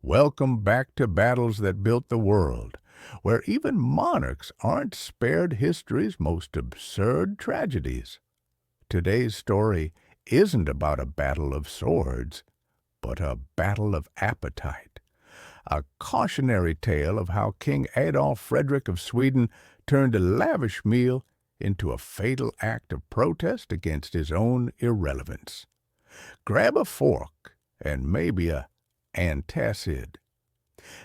Welcome back to Battles That Built the World, where even monarchs aren't spared history's most absurd tragedies. Today's story isn't about a battle of swords, but a battle of appetite. A cautionary tale of how King Adolf Frederick of Sweden turned a lavish meal into a fatal act of protest against his own irrelevance. Grab a fork and maybe a antacid.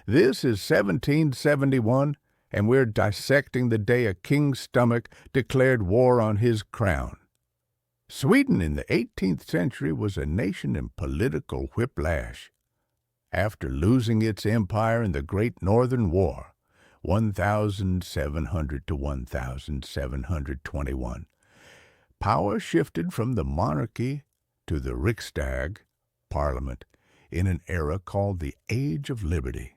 This is 1771, and we're dissecting the day a king's stomach declared war on his crown. Sweden in the 18th century was a nation in political whiplash. After losing its empire in the Great Northern War, 1700 to 1721, power shifted from the monarchy to the Riksdag, Parliament, in an era called the Age of Liberty.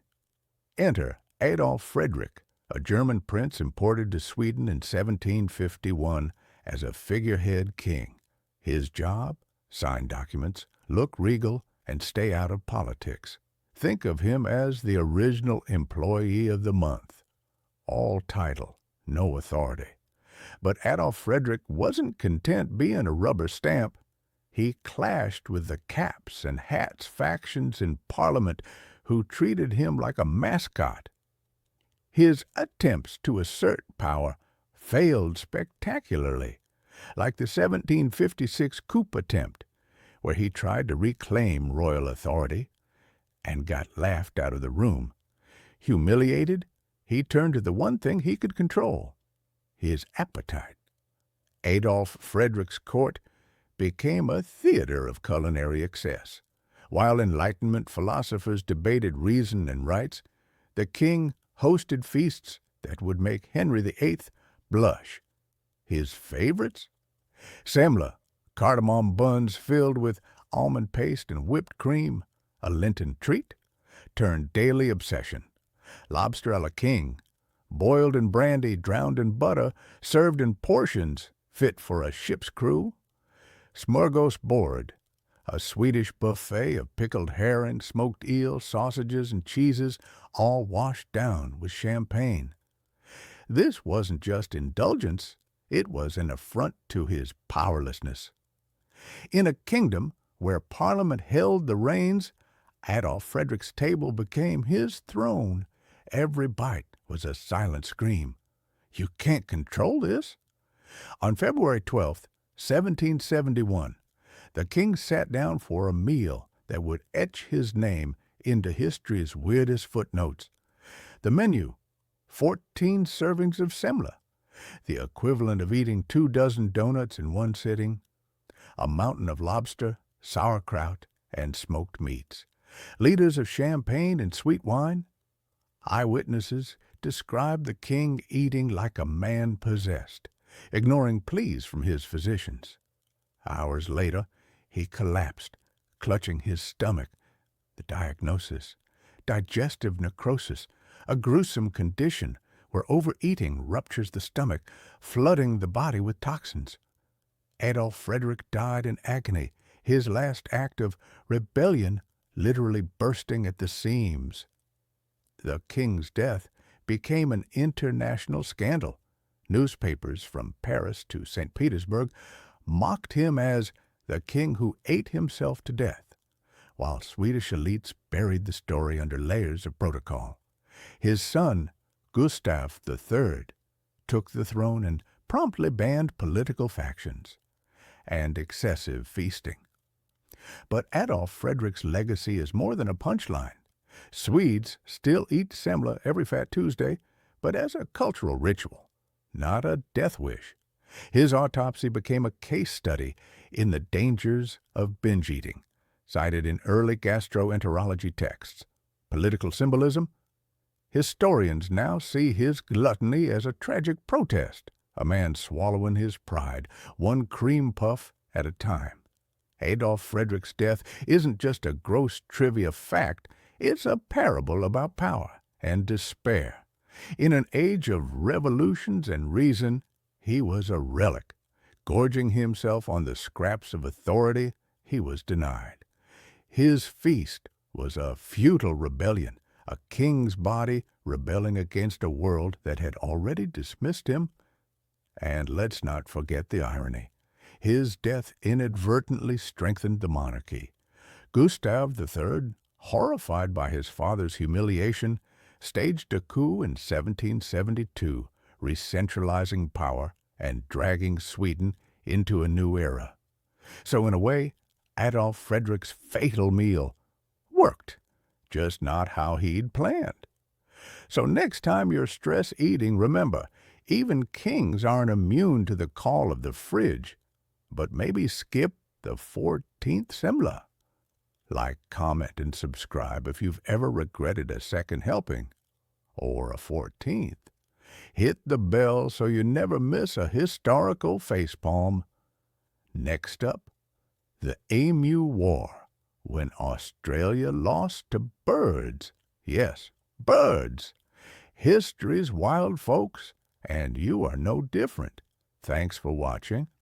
Enter Adolf Frederick, a German prince imported to Sweden in 1751 as a figurehead king. His job? Sign documents, look regal, and stay out of politics. Think of him as the original employee of the month. All title, no authority. But Adolf Frederick wasn't content being a rubber stamp. He clashed with the caps and hats factions in Parliament who treated him like a mascot. His attempts to assert power failed spectacularly, like the 1756 coup attempt, where he tried to reclaim royal authority and got laughed out of the room. Humiliated, he turned to the one thing he could control, his appetite. Adolf Frederick's court became a theater of culinary excess. While Enlightenment philosophers debated reason and rights, the king hosted feasts that would make Henry VIII blush. His favorites? Semla, cardamom buns filled with almond paste and whipped cream, a Lenten treat, turned daily obsession. Lobster a la king, boiled in brandy, drowned in butter, served in portions fit for a ship's crew. Smorgasbord, a Swedish buffet of pickled herring, smoked eel, sausages, and cheeses, all washed down with champagne. This wasn't just indulgence, it was an affront to his powerlessness. In a kingdom where Parliament held the reins, Adolf Frederick's table became his throne. Every bite was a silent scream. You can't control this. On February 12th, 1771, the king sat down for a meal that would etch his name into history's weirdest footnotes. The menu: 14 servings of Semla, the equivalent of eating 24 donuts in one sitting, a mountain of lobster, sauerkraut, and smoked meats, liters of champagne and sweet wine. Eyewitnesses described the king eating like a man possessed, ignoring pleas from his physicians. Hours later, he collapsed, clutching his stomach. The diagnosis: digestive necrosis, a gruesome condition where overeating ruptures the stomach, flooding the body with toxins. Adolf Frederick died in agony, his last act of rebellion literally bursting at the seams. The king's death became an international scandal. Newspapers from Paris to St. Petersburg mocked him as the king who ate himself to death, while Swedish elites buried the story under layers of protocol. His son, Gustav III, took the throne and promptly banned political factions and excessive feasting. But Adolf Frederick's legacy is more than a punchline. Swedes still eat semla every Fat Tuesday, but as a cultural ritual, not a death wish. His autopsy became a case study in the dangers of binge eating, cited in early gastroenterology texts. Political symbolism? Historians now see his gluttony as a tragic protest, a man swallowing his pride, one cream puff at a time. Adolf Frederick's death isn't just a gross trivia fact, it's a parable about power and despair. In an age of revolutions and reason, he was a relic. Gorging himself on the scraps of authority he was denied. His feast was a futile rebellion, a king's body rebelling against a world that had already dismissed him. And let's not forget the irony. His death inadvertently strengthened the monarchy. Gustav III, horrified by his father's humiliation, staged a coup in 1772, re-centralizing power and dragging Sweden into a new era. So in a way, Adolf Frederick's fatal meal worked, just not how he'd planned. So next time you're stress eating, remember, even kings aren't immune to the call of the fridge, but maybe skip the 14th Semla. Like, comment, and subscribe if you've ever regretted a second helping, or a 14th. Hit the bell so you never miss a historical facepalm. Next up, the Emu War, when Australia lost to birds. Yes, birds. History's wild, folks, and you are no different. Thanks for watching.